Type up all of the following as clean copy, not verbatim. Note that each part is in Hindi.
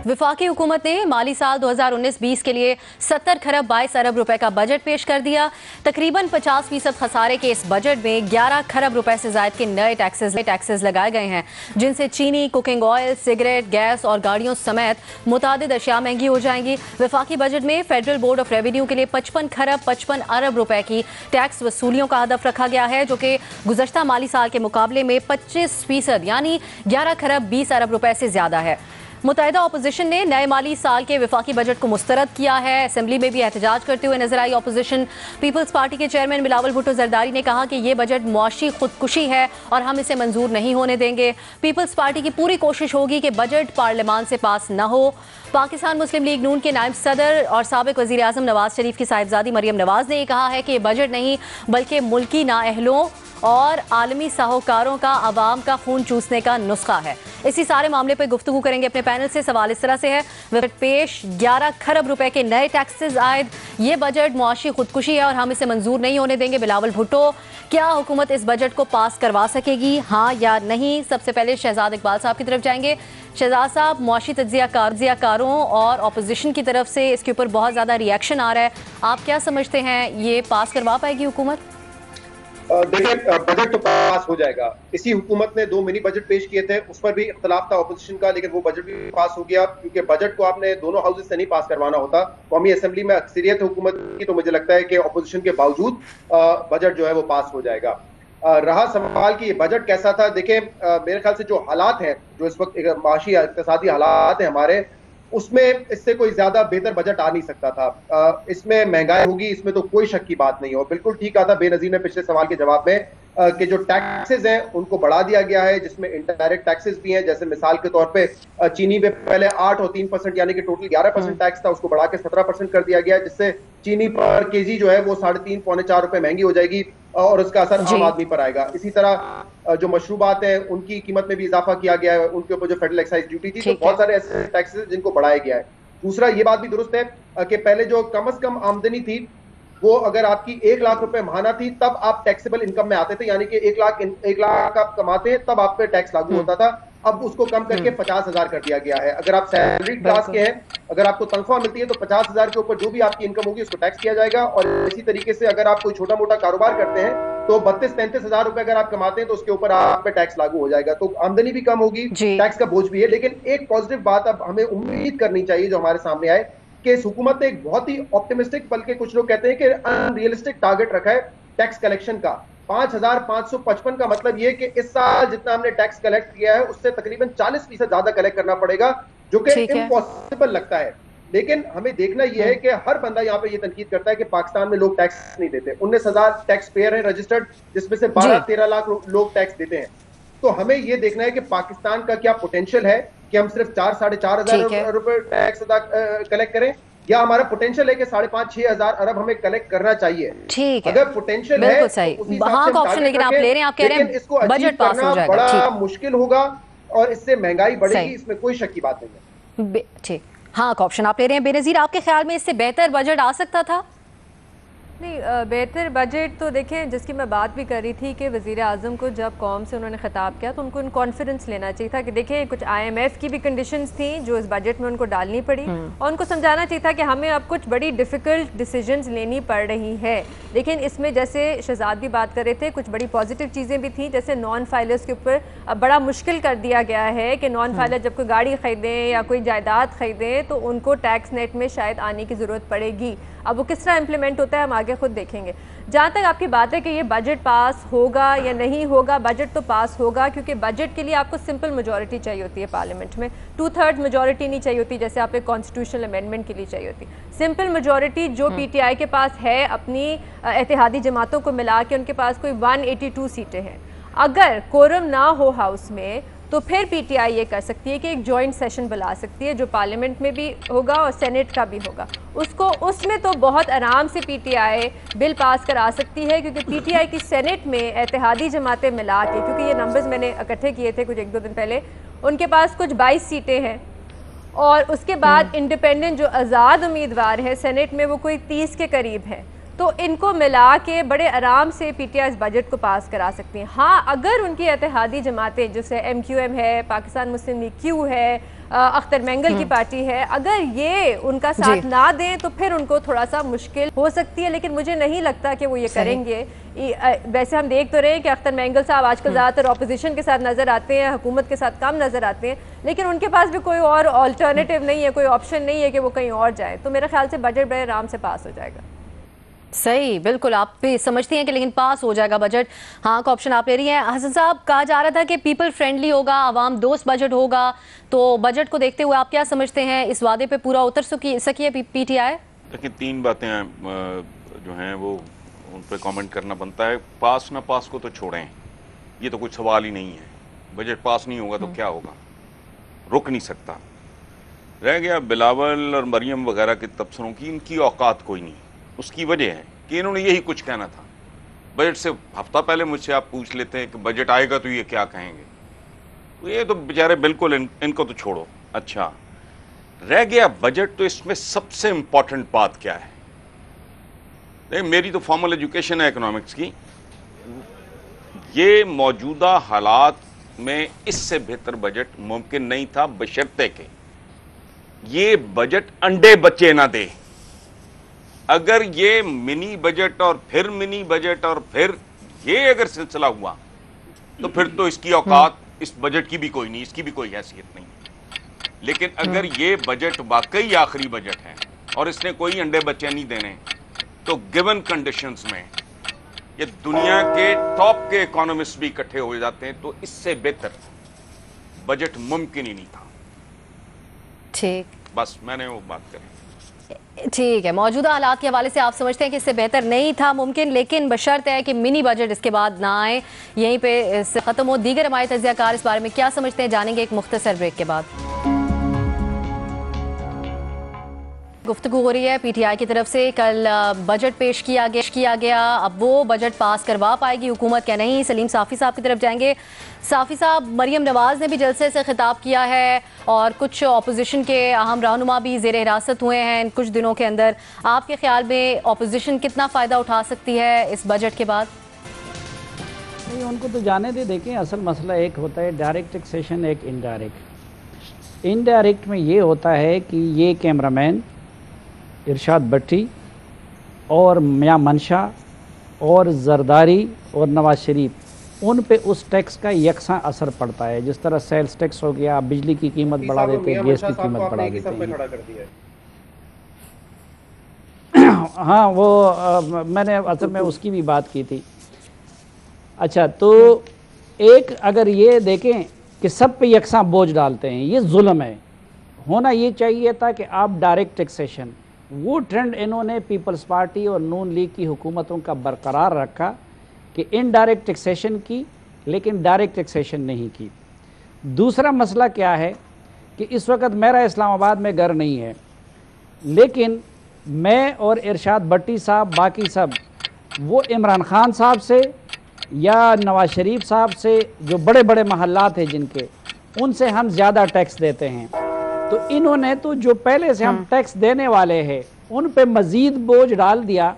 वफाकी हुकूमत ने माली साल 2019-20 के लिए 70 खरब 22 अरब रुपए का बजट पेश कर दिया। तकरीबन 50% खसारे के इस बजट में 11 खरब रुपए से ज्यादा के नए टैक्सेस लगाए गए हैं, जिनसे चीनी, कुकिंग ऑयल, सिगरेट, गैस और गाड़ियों समेत मुतादिद अशिया महंगी हो जाएंगी। वफाकी बजट में फेडरल बोर्ड ऑफ रेवेन्यू के लिए 55 खरब 55 अरब रुपए की टैक्स वसूलियों का हदफ रखा गया है, जो कि गुज़श्ता माली साल के मुकाबले में 25% यानी 11 खरब 20 अरब रुपए से ज्यादा है। मुत्तहिदा अपोजिशन ने नए माली साल के वफाकी बजट को मुस्तरद किया है। असेंबली में भी एहतजाज करते हुए नजर आई अपोजिशन। पीपल्स पार्टी के चेयरमैन बिलावल भुट्टो जरदारी ने कहा कि ये बजट मुआशी खुदकुशी है और हम इसे मंजूर नहीं होने देंगे। पीपल्स पार्टी की पूरी कोशिश होगी कि बजट पार्लियामान से पास न हो। पाकिस्तान मुस्लिम लीग नून के नायब सदर और साबिक वज़ीर आज़म नवाज शरीफ की साहिबजादी मरियम नवाज ने कहा है कि ये बजट नहीं बल्कि मुल्की नाअहलों और आलमी साहूकारों का आवाम का खून चूसने का नुस्खा है। इसी सारे मामले पर गुफ्तगू करेंगे अपने पैनल से। सवाल इस तरह से है, बजट पेश 11 खरब रुपए के नए टैक्सेस आयद, ये बजट मुआशी खुदकुशी है और हम इसे मंजूर नहीं होने देंगे। बिलावल भुट्टो, क्या हुकूमत इस बजट को पास करवा सकेगी, हाँ या नहीं? सबसे पहले शहजाद इकबाल साहब की तरफ जाएंगे। शहजाद साहब, मुआशी तज्जियाकारों और अपोजिशन की तरफ से इसके ऊपर बहुत ज़्यादा रिएक्शन आ रहा है, आप क्या समझते हैं, ये पास करवा पाएगी हुकूमत? देखिए, बजट तो पास हो जाएगा। इसी हुकूमत ने 2 मिनी बजट पेश किए थे, उस पर भी इख्तलाफ था अपोजिशन का, लेकिन वो बजट भी पास हो गया, क्योंकि बजट को आपने दोनों हाउसेज से नहीं पास करवाना होता। कौमी असेंबली में अक्सरियत हुकूमत की, तो मुझे लगता है कि अपोजिशन के बावजूद बजट जो है वो पास हो जाएगा। रहा सवाल कि ये बजट कैसा था, देखिए मेरे ख्याल से जो हालात हैं, जो इस वक्त माशी इक़्तिसादी हालात हैं हमारे, उसमें इससे कोई ज्यादा बेहतर बजट आ नहीं सकता था। इसमें महंगाई होगी, इसमें तो कोई शक की बात नहीं हो। बिल्कुल ठीक कहा था बेनजीर ने पिछले सवाल के जवाब में कि जो टैक्सेस हैं उनको बढ़ा दिया गया है, जिसमें इनडायरेक्ट टैक्सेस भी हैं। जैसे मिसाल के तौर पे चीनी पे पहले 8 और 3% यानी कि टोटल 11% टैक्स था, उसको बढ़ा के 17% कर दिया गया, जिससे चीनी पर केजी जो है वो 3.5 पौने 4 रुपए महंगी हो जाएगी और उसका असर आम आदमी पर आएगा। इसी तरह जो मशरूबात हैं उनकी कीमत में भी इजाफा किया गया है, उनके ऊपर जो फेडरल एक्साइज ड्यूटी थी, तो बहुत सारे ऐसे टैक्सेस जिनको बढ़ाया गया है। दूसरा ये बात भी दुरुस्त है कि पहले जो कम से कम आमदनी थी वो अगर आपकी 1 लाख रुपए माहाना थी तब आप टैक्सेबल इनकम में आते थे, यानी कि 1 लाख आप कमाते हैं तब आप पे टैक्स लागू होता था। अब उसको कम करके 50,000 कर दिया गया है। अगर आप सैलरी क्लास के हैं, अगर आपको तनख्वाह मिलती है तो 50,000 के ऊपर जो भी आपकी इनकम होगी उसको टैक्स किया जाएगा। और इसी तरीके से अगर आप कोई छोटा मोटा कारोबार करते हैं तो 32-33 हजार रुपए अगर आप कमाते हैं तो उसके ऊपर आप पे टैक्स लागू हो जाएगा। तो आमदनी भी कम होगी, टैक्स का बोझ भी है। लेकिन एक पॉजिटिव बात अब हमें उम्मीद करनी चाहिए जो हमारे सामने आए, कि इस हुकूमत ने एक बहुत ही ऑप्टिमिस्टिक, बल्कि कुछ लोग कहते हैं कि अनरियलिस्टिक टारगेट रखा है टैक्स कलेक्शन का। 5,555 का मतलब ये कि इस साल जितना हमने टैक्स कलेक्ट किया है उससे तकरीबन 40% ज्यादा कलेक्ट करना पड़ेगा, जो कि इम्पॉसिबल लगता है। लेकिन हमें देखना यह है कि हर बंदा यहाँ पे ये तनकीद करता है कि पाकिस्तान में लोग टैक्स नहीं देते। 19,000 टैक्स पेयर है रजिस्टर्ड, जिसमें से 12-13 लाख लोग टैक्स देते हैं। तो हमें ये देखना है कि पाकिस्तान का क्या पोटेंशियल है कि हम सिर्फ 4-4.5 हजार रुपए टैक्स कलेक्ट करें, या हमारा पोटेंशियल है कि 5,500-6 हजार अरब हमें कलेक्ट करना चाहिए। ठीक है, अगर पोटेंशियल है तो हाँ का ऑप्शन, लेकिन आप ले रहे हैं, आप कह रहे हैं इसको बजट पास हो जाएगा, बड़ा मुश्किल होगा और इससे महंगाई बढ़ेगी, इसमें कोई शक की बात नहीं है। ठीक, हाँ का ऑप्शन आप ले रहे हैं। बेनजीर, आपके ख्याल में इससे बेहतर बजट आ सकता था? नहीं, बेहतर बजट तो देखें, जिसकी मैं बात भी कर रही थी कि वज़ीर आज़म को जब कौम से उन्होंने ख़िताब किया तो उनको कॉन्फिडेंस लेना चाहिए था कि देखें कुछ IMF की भी कंडीशंस थी जो इस बजट में उनको डालनी पड़ी, और उनको समझाना चाहिए था कि हमें अब कुछ बड़ी डिफ़िकल्ट डिसीजंस लेनी पड़ रही है। लेकिन इसमें जैसे शहजाद भी बात कर रहे थे, कुछ बड़ी पॉजिटिव चीज़ें भी थी, जैसे नॉन फाइलर्स के ऊपर अब बड़ा मुश्किल कर दिया गया है कि नॉन फाइलर जब कोई गाड़ी ख़रीदें या कोई जायदाद ख़रीदें तो उनको टैक्स नेट में शायद आने की ज़रूरत पड़ेगी। अब वो किस तरह इम्प्लीमेंट होता है हम आगे खुद देखेंगे। जहाँ तक आपकी बात है कि ये बजट पास होगा या नहीं होगा, बजट तो पास होगा, क्योंकि बजट के लिए आपको सिंपल मेजॉरिटी चाहिए होती है पार्लियामेंट में। 2/3 मेजॉरिटी नहीं चाहिए होती जैसे आप एक कॉन्स्टिट्यूशनल अमेंडमेंट के लिए चाहिए होती। सिंपल मेजॉरिटी जो PTI के पास है, अपनी इत्तेहादी जमातों को मिला के उनके पास कोई 182 सीटें हैं। अगर कोरम ना हो हाउस में तो फिर PTI ये कर सकती है कि एक जॉइंट सेशन बुला सकती है, जो पार्लियामेंट में भी होगा और सेनेट का भी होगा। उसमें तो बहुत आराम से PTI बिल पास करा सकती है, क्योंकि PTI की सेनेट में इत्तेहादी जमातें मिला के, क्योंकि ये नंबर्स मैंने इकट्ठे किए थे कुछ 1-2 दिन पहले, उनके पास कुछ 22 सीटें हैं, और उसके बाद इंडिपेंडेंट जो आज़ाद उम्मीदवार है सेनेट में वो कोई 30 के करीब है। तो इनको मिला के बड़े आराम से PTI इस बजट को पास करा सकती हैं। हाँ, अगर उनकी इत्तेहादी जमातें जैसे MQM है, पाकिस्तान मुस्लिम लीग Q है, अख्तर मेंगल की पार्टी है, अगर ये उनका साथ ना दें तो फिर उनको थोड़ा सा मुश्किल हो सकती है, लेकिन मुझे नहीं लगता कि वो ये करेंगे। वैसे हम देख तो रहे हैं कि अख्तर मेंगल साहब आजकल ज़्यादातर ऑपोजिशन के साथ नज़र आते हैं, हुकूमत के साथ कम नज़र आते हैं, लेकिन उनके पास भी कोई और ऑल्टरनेटिव नहीं है, कोई ऑप्शन नहीं है कि वो कहीं और जाए। तो मेरे ख्याल से बजट बड़े आराम से पास हो जाएगा। सही, बिल्कुल आप भी समझती हैं कि लेकिन पास हो जाएगा बजट, हाँ का ऑप्शन आप ले रही हैं। हसन साहब, कहा जा रहा था कि पीपल फ्रेंडली होगा, आवाम दोस्त बजट होगा, तो बजट को देखते हुए आप क्या समझते हैं, इस वादे पे पूरा उतर सकी है पीटीआई? देखिए, तीन बातें जो हैं वो उन पर कमेंट करना बनता है। पास ना पास को तो छोड़ें, ये तो कुछ सवाल ही नहीं है। बजट पास नहीं होगा तो क्या होगा, रुक नहीं सकता। रह गया बिलावल और मरियम वगैरह के तबसरों की, इनकी औकात कोई नहीं। उसकी वजह है कि इन्होंने यही कुछ कहना था। बजट से हफ्ता पहले मुझसे आप पूछ लेते हैं कि बजट आएगा तो ये क्या कहेंगे, तो ये तो बेचारे बिल्कुल इनको तो छोड़ो। अच्छा, रह गया बजट, तो इसमें सबसे इंपॉर्टेंट बात क्या है? देख, मेरी तो फॉर्मल एजुकेशन है इकोनॉमिक्स की। ये मौजूदा हालात में इससे बेहतर बजट मुमकिन नहीं था, बशर्ते के ये बजट अंडे बच्चे ना दे। अगर ये मिनी बजट और फिर मिनी बजट और फिर ये अगर सिलसिला हुआ तो फिर तो इसकी औकात इस बजट की भी कोई नहीं, इसकी भी कोई हैसियत नहीं। लेकिन अगर ये बजट वाकई आखिरी बजट है और इसने कोई अंडे बच्चे नहीं देने, तो गिवन कंडीशंस में ये दुनिया के टॉप के इकोनॉमिस्ट भी इकट्ठे हो जाते हैं, तो इससे बेहतर बजट मुमकिन ही नहीं था। ठीक, बस मैंने वो बात करी। ठीक है, मौजूदा हालात के हवाले से आप समझते हैं कि इससे बेहतर नहीं था मुमकिन, लेकिन बशर्त है कि मिनी बजट इसके बाद ना आए। यहीं पे खत्म हो। दीगर हमारे तज्ज़ियाकार इस बारे में क्या समझते हैं, जानेंगे एक मुख्तसर ब्रेक के बाद। गुफ्तगू हो रही है पीटीआई की तरफ से। कल बजट पेश किया गया, अब वो बजट पास करवा पाएगी हुकूमत क्या नहीं। सलीम साफ़ी साहब की तरफ जाएंगे। साफ़ी साहब, मरियम नवाज़ ने भी जलसे से खिताब किया है और कुछ अपोजिशन के अहम रहनुमा भी ज़ेर हिरासत हुए हैं कुछ दिनों के अंदर। आपके ख्याल में अपोजिशन कितना फ़ायदा उठा सकती है इस बजट के बाद? नहीं, उनको तो जाने दे। देखें, असल मसला एक होता है डायरेक्ट टैक्सेशन, एक इनडायरेक्ट। इनडायरेक्ट में ये होता है कि ये कैमरामैन इरशाद भट्टी और मियां मंशा और जरदारी और नवाज शरीफ, उन पे उस टैक्स का यकसा असर पड़ता है। जिस तरह सेल्स टैक्स हो गया, बिजली की कीमत बढ़ा देते हैं, गैस की कीमत बढ़ा देते हैं। हाँ, वो मैंने असल में उसकी भी बात की थी। अच्छा, तो एक अगर ये देखें कि सब पे यकसा बोझ डालते हैं, ये जुल्म है। होना ये चाहिए था कि आप डायरेक्ट टैक्सेशन, वो ट्रेंड इन्होंने पीपल्स पार्टी और नून लीग की हुकूमतों का बरकरार रखा कि इनडायरेक्ट टैक्सेशन की, लेकिन डायरेक्ट टैक्सेशन नहीं की। दूसरा मसला क्या है कि इस वक्त मेरा इस्लामाबाद में घर नहीं है, लेकिन मैं और इरशाद भट्टी साहब, बाकी सब, वो इमरान खान साहब से या नवाज शरीफ साहब से, जो बड़े बड़े महल्लात हैं जिनके, उनसे हम ज़्यादा टैक्स देते हैं। तो इन्होंने तो जो पहले से हम टैक्स देने वाले हैं उन पे मज़ीद बोझ डाल दिया,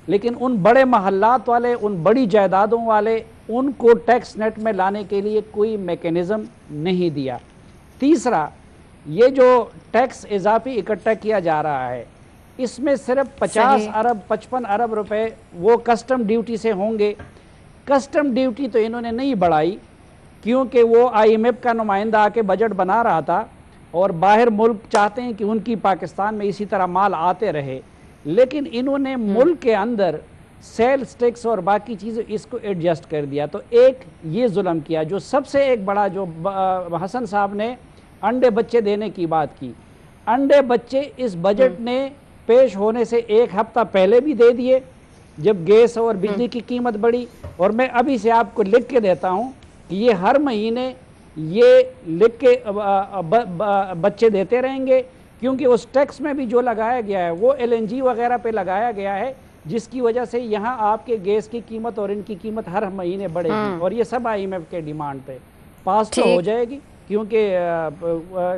लेकिन उन बड़े महल्लात वाले, उन बड़ी जायदादों वाले, उनको टैक्स नेट में लाने के लिए कोई मेकनिज़म नहीं दिया। तीसरा, ये जो टैक्स इजाफी इकट्ठा किया जा रहा है, इसमें सिर्फ 50 अरब 55 अरब रुपए वो कस्टम ड्यूटी से होंगे। कस्टम ड्यूटी तो इन्होंने नहीं बढ़ाई, क्योंकि वो IMF का नुमाइंदा आके बजट बना रहा था और बाहर मुल्क चाहते हैं कि उनकी पाकिस्तान में इसी तरह माल आते रहे, लेकिन इन्होंने मुल्क के अंदर सेल्स टैक्स और बाकी चीज़ें इसको एडजस्ट कर दिया। तो एक ये जुल्म किया। जो सबसे एक बड़ा, जो हसन साहब ने अंडे बच्चे देने की बात की, अंडे बच्चे इस बजट ने पेश होने से एक हफ्ता पहले भी दे दिए, जब गैस और बिजली की कीमत बढ़ी। और मैं अभी से आपको लिख के देता हूँ कि ये हर महीने ये लिख के बच्चे देते रहेंगे, क्योंकि उस टैक्स में भी जो लगाया गया है वो LNG वगैरह पे लगाया गया है, जिसकी वजह से यहाँ आपके गैस की कीमत और इनकी कीमत हर महीने बढ़ेगी। और ये सब IMF के डिमांड पे पास तो हो जाएगी, क्योंकि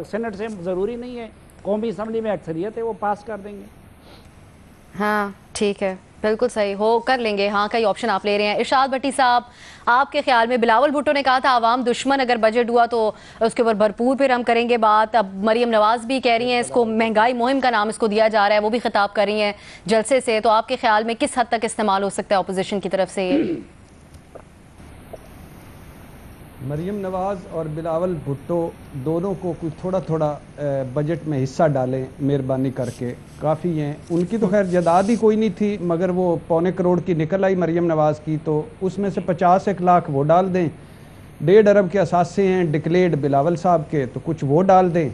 सेनेट से ज़रूरी नहीं है, कौमी असम्बली में अक्सरियत है, वो पास कर देंगे। हाँ, ठीक है। बिल्कुल सही हो कर लेंगे, हाँ का ही ऑप्शन आप ले रहे हैं। इरशाद भट्टी साहब, आपके ख्याल में बिलावल भुट्टो ने कहा था आवाम दुश्मन, अगर बजट हुआ तो उसके ऊपर भरपूर फिर हम करेंगे बात। अब मरियम नवाज भी कह रही हैं, इसको महंगाई मुहिम का नाम इसको दिया जा रहा है, वो भी खिताब कर रही हैं जलसे से। तो आपके ख्याल में किस हद तक इस्तेमाल हो सकता है अपोजिशन की तरफ से ये? मरियम नवाज़ और बिलावल भुट्टो दोनों को कुछ थोड़ा थोड़ा बजट में हिस्सा डालें मेहरबानी करके, काफ़ी हैं। उनकी तो खैर जायदाद ही कोई नहीं थी, मगर वो 1.25 करोड़ की निकल आई मरियम नवाज़ की, तो उसमें से 50 लाख वो डाल दें। 1.5 अरब के असासे हैं डिक्लेयर्ड बिलावल साहब के, तो कुछ वो डाल दें।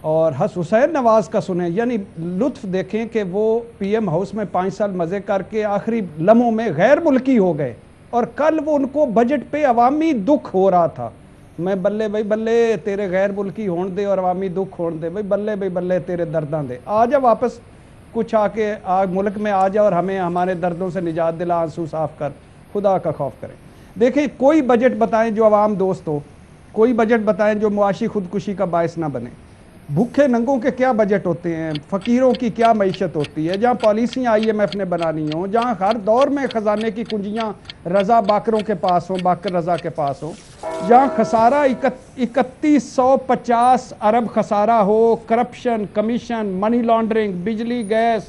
और हुसैन नवाज़ का सुने, यानी लुत्फ़ देखें कि वो PM हाउस में 5 साल मज़े करके आखिरी लम्हों में गैर मुल्की हो गए, और कल वो उनको बजट पे अवामी दुख हो रहा था। मैं बल्ले भाई बल्ले तेरे गैर मुल्की होने दे और अवामी दुख होने दे, भाई बल्ले बल्ले तेरे दर्दां दे, आ जा वापस कुछ आके मुल्क में आ जा और हमें हमारे दर्दों से निजात दिला, आंसू साफ कर, खुदा का खौफ करें। देखें, कोई बजट बताएं जो अवाम दोस्त हो, कोई बजट बताएं जो मुआशी खुदकुशी का बायस ना बने। भूखे नंगों के क्या बजट होते हैं, फ़कीरों की क्या मईशत होती है, जहाँ पॉलिसियाँ IMF ने बनानी हो, जहाँ हर दौर में ख़जाने की कुंजियाँ रज़ा बाकरों के पास हों, बाकर रज़ा के पास हो, जहाँ खसारा 3150 अरब खसारा हो, करप्शन, कमीशन, मनी लॉन्ड्रिंग, बिजली गैस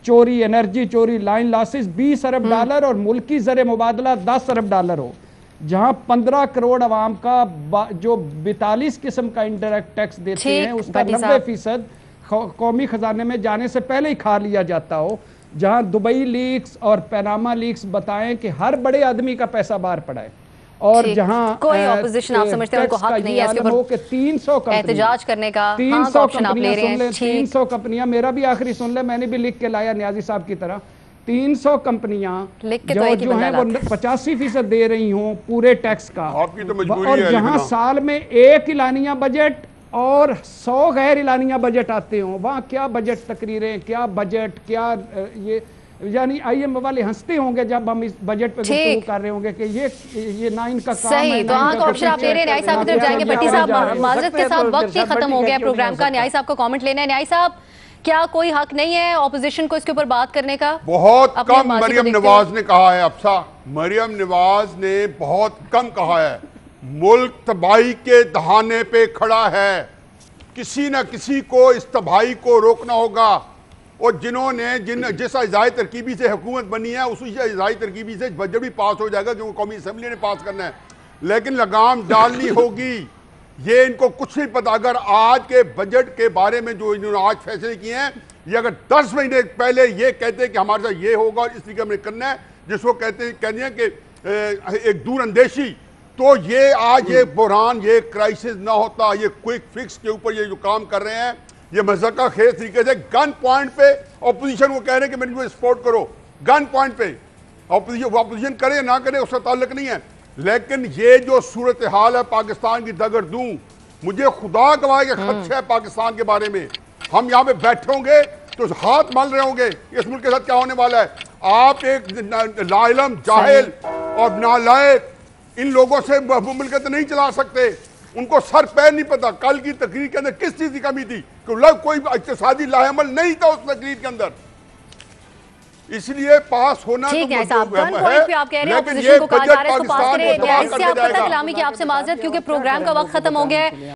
चोरी, एनर्जी चोरी, लाइन लॉसेस 20 अरब डॉलर और मुल्की ज़र मुबादला 10 अरब डॉलर हो, जहां 15 करोड़ आवाम का जो 42 किस्म का इंडायरेक्ट टैक्स देते हैं उसका 90% कौमी खजाने में जाने से पहले ही खा लिया जाता हो, जहां दुबई लीक्स और पैनामा लीक्स बताएं कि हर बड़े आदमी का पैसा बाहर पड़ा है, और जहां कोई ऑपोजिशन आप समझते हैं उनको हक नहीं है इसके ऊपर 300 एहतजाज करने का, 300 ऑप्शन आप ले रहे हैं। 300 कंपनियां, मेरा भी आखिरी सुन ले, मैंने भी लिख के लाया न्याजी साहब की तरह, 300 कंपनियां जो हैं वो 85% दे रही हों पूरे टैक्स का, आपकी तो मजबूरी और है, जहां साल में एक इलानिया बजट और 100 गैर इलानिया बजट आते हों, वहां क्या बजट तकरीरें, क्या बजट, क्या ये, यानी IMF वाले हंसते होंगे जब हम इस बजट पे गुफ्तगू कर रहे होंगे कि ये ना इनका काम है। सही, तो आंख ऑप्शन आप ले रहे हैं। न्याय साहब की तरफ जाएंगे। भट्टी साहब, माजरत के साथ वक्त ही खत्म हो गया प्रोग्राम का, न्याय साहब को कमेंट लेना है। न्याय साहब, क्या कोई हक नहीं है ऑपोजिशन को इसके ऊपर बात करने का? बहुत कम मरियम नवाज ने कहा है। अफसा, मरियम नवाज ने बहुत कम कहा है। मुल्क तबाही के दहाने पे खड़ा है, किसी न किसी को इस तबाही को रोकना होगा, और जिन्होंने जिस अजाई तरकीबी से हुकूमत बनी है उसी अजाई तरकीबी से बजट भी पास हो जाएगा, क्योंकि कौमी असम्बली ने पास करना है, लेकिन लगाम डालनी होगी। ये इनको कुछ नहीं पता। अगर आज के बजट के बारे में जो इन्होंने आज फैसले किए हैं, ये अगर 10 महीने पहले ये कहते हैं कि हमारे साथ ये होगा और इस तरीके में करना है, जिसको कहते हैं कि एक दूर अंदेशी, तो ये आज ये बुरहान, ये क्राइसिस ना होता। ये क्विक फिक्स के ऊपर ये जो काम कर रहे हैं, ये मज़ाक़ा खेज तरीके से गन पॉइंट पे ऑपोजिशन को कह रहे हैं कि मेरे सपोर्ट करो, गन पॉइंट पे। ऑपोजिशन करे या ना करे उसका ताल्लुक नहीं है, लेकिन ये जो सूरत हाल है पाकिस्तान की दगर दूं, मुझे खुदा गवाह के खदशा है पाकिस्तान के बारे में। हम यहाँ पे बैठे होंगे तो हाथ मल रहे होंगे इस मुल्क के साथ क्या होने वाला है। आप एक लाइलम, जाहिल और नालायक इन लोगों से मुल्क नहीं चला सकते। उनको सर पैर नहीं पता। कल की तकरीर के अंदर किस चीज की कमी थी? कोई इक्तिसादी लाहेमल नहीं था उस तकरीर के अंदर, इसलिए पास होना ठीक है साहब। गन पॉइंट पे आप कह रहे हैं ऑपोजिशन को कहा जा रहा है इसको पास करें। न्याय से आपको कलामी की आपसे माजरत, क्योंकि प्रोग्राम का वक्त खत्म हो गया है।